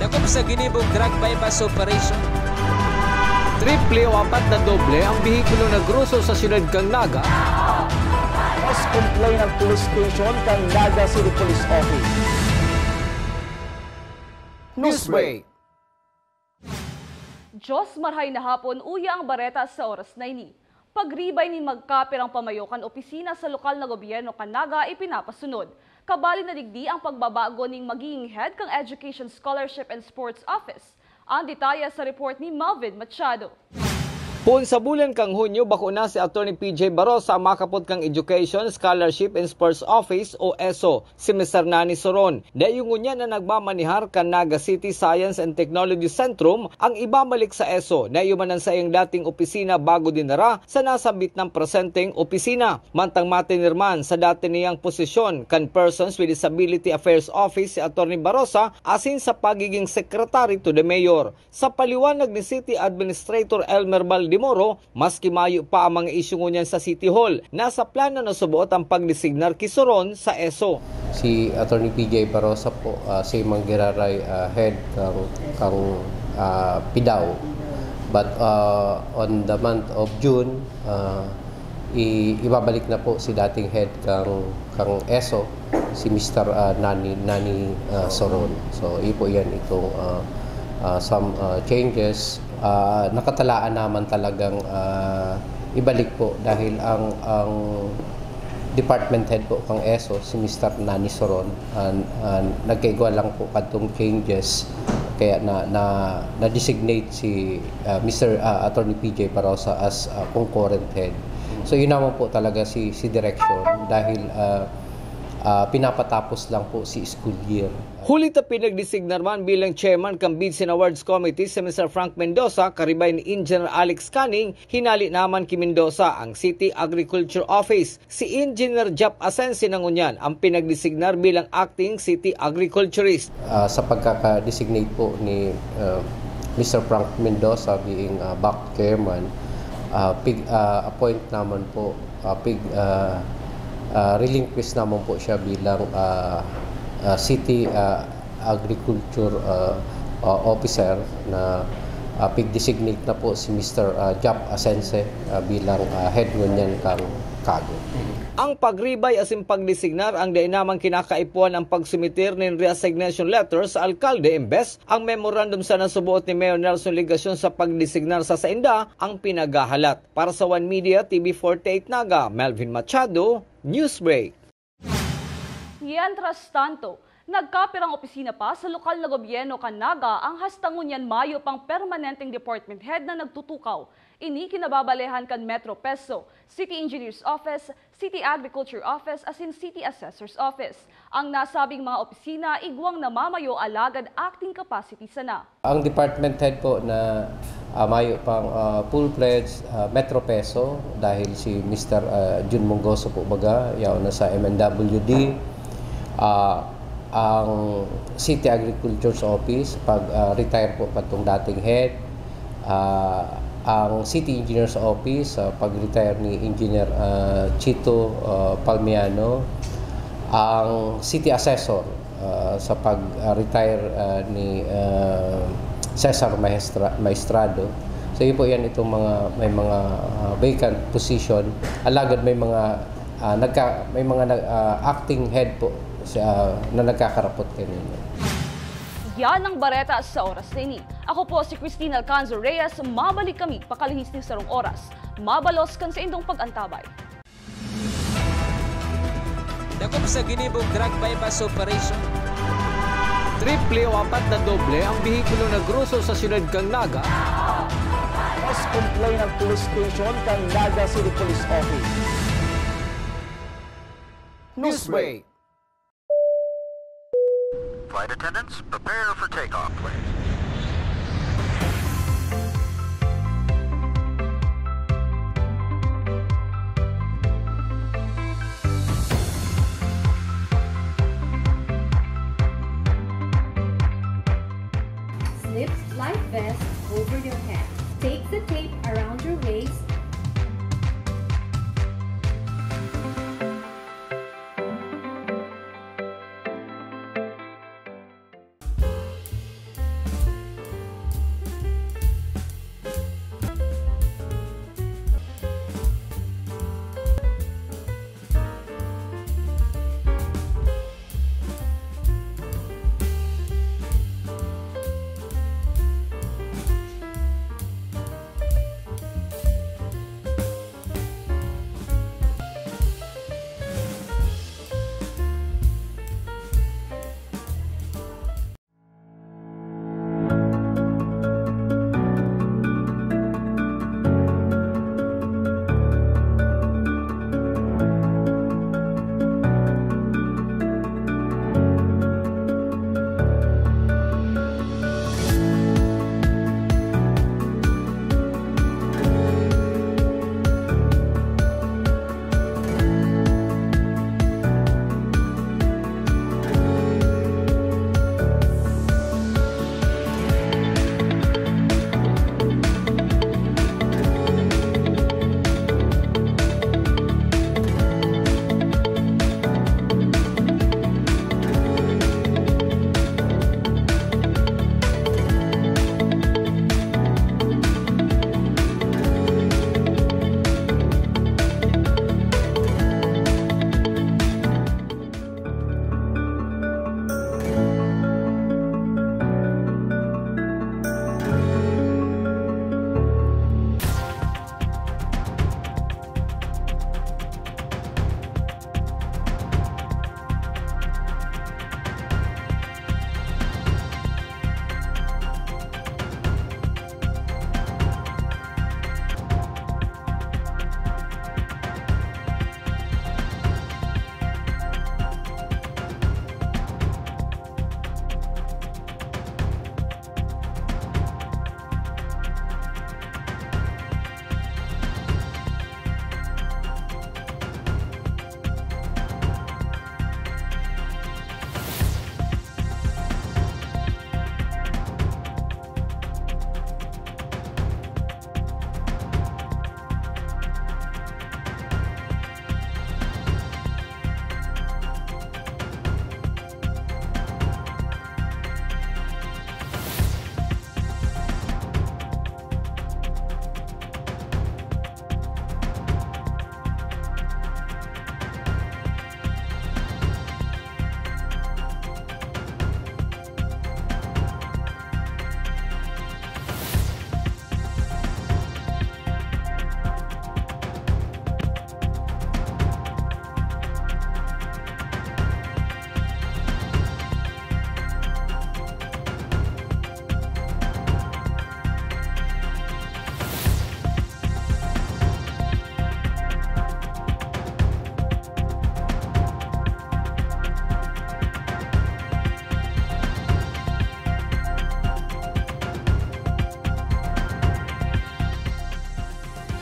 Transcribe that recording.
Dakop sa ginibog drug bypass operation. Triple o apat na doble ang bihikulo na gruso sa siyudad kang Naga. Mas complain ng police station kang Naga City Police Office. Newsbreak. Diyos marhay na hapon, uya ang bareta sa oras na ini. Pagribay ni magkapirang pamayokan opisina sa lokal na gobyerno kan Naga ipinapasunod. Kabali na digdi ang pagbabago ning magiging head kang Education Scholarship and Sports Office. Ang detalye sa report ni Melvin Machado. Pun sa bulan kang Hunyo, bako na si Atty. PJ Barosa makapot kang Education, Scholarship and Sports Office o ESO, si Mr. Nani Soron. Dayungon niya na nagmamanihar kan Naga City Science and Technology Centrum ang ibabalik sa ESO na yumanan sa iyang dating opisina bago dinara sa nasabit ng presenteng opisina. Mantang matinirman sa dati niyang posisyon kan Persons with Disability Affairs Office si Atty. Barosa asin sa pagiging Secretary to the Mayor. Sa paliwanag ni City Administrator Elmer Moro, maski mayo pa ang mga isyu ngunyan sa City Hall. Nasa plano na subuot ang pagdesignar kisoron sa ESO. Si Atty. PJ Barosa po, si Manggiraray head kang PIDAW. But on the month of June, ibabalik na po si dating head kang ESO, si Mr. Nani Soron. So, ipo yan itong some changes. Nakatalaan naman talagang ibalik po dahil ang department head po kang ESO si Mr. Nani Soron nagkaigwa lang po kadtong changes kaya na designate si Mr. Atty. PJ Barosa as concurrent head. So yun naman po talaga si direction dahil pinapatapos lang po si school year. Huli ta pinagdesignar man bilang chairman kang Bids and Awards Committee si Mr. Frank Mendoza, karibay ni Engineer Alex Canning, hinali naman ki Mendoza ang City Agriculture Office. Si Engineer Jap Asensi nangunyan ang pinagdesignar bilang acting City Agriculturist. Sa pagkaka-designate po ni Mr. Frank Mendoza being back chairman, appoint naman po, relinquish naman po siya bilang City Agriculture Officer na pig-designate na po si Mr. Jap Asense bilang head ngunyan kang Kago. Ang pagribay asin pagdesignar ang dainamang kinakaipuan ang pagsumitir ng resignation letter sa alkalde imbes ang memorandum sa nasubuot ni Mayor Nelson Ligacion sa pagdesignar sa Sainda ang pinagahalat. Para sa One Media TV48 Naga, Melvin Machado, Newsbreak. Mientras tanto, nagkapirang opisina pa sa lokal na gobyerno kan Naga ang hastangunyan mayo pang permanenteng department head na nagtutukaw. Ini kinababalehan kan Metro Peso, City Engineers Office, City Agriculture Office asin City Assessor's Office. Ang nasabing mga opisina igwang namamayo alagad acting capacity sana. Ang department head po na mayo pang full-fledged Metro Peso dahil si Mr. Jun Mongoso po baga yaw na sa MNWD. Ang City Agriculture's Office pag-retire po patong dating head. Ang City Engineer's Office pag-retire ni Engineer Chito Palmiano. Ang City Assessor sa pag-retire ni Cesar Maestrado. So yun po yan itong may mga vacant position. Alagad may mga acting head po na nagkakarapot kanina. Yan ang bareta sa oras na ini. Ako po si Christine Alcanzo Reyes. Mabalik kami pakalihis ng sarong oras. Mabalos kan sa indong pag-antabay. Dakop sa ginibog drug bypass operation. Triple o apat na doble ang bihikulo na gruso sa siyudad kang Naga. Mas complain ng police station kang Naga City Police Office. Newsbreak. Flight attendants, prepare for takeoff, please. Slip life vest over your head.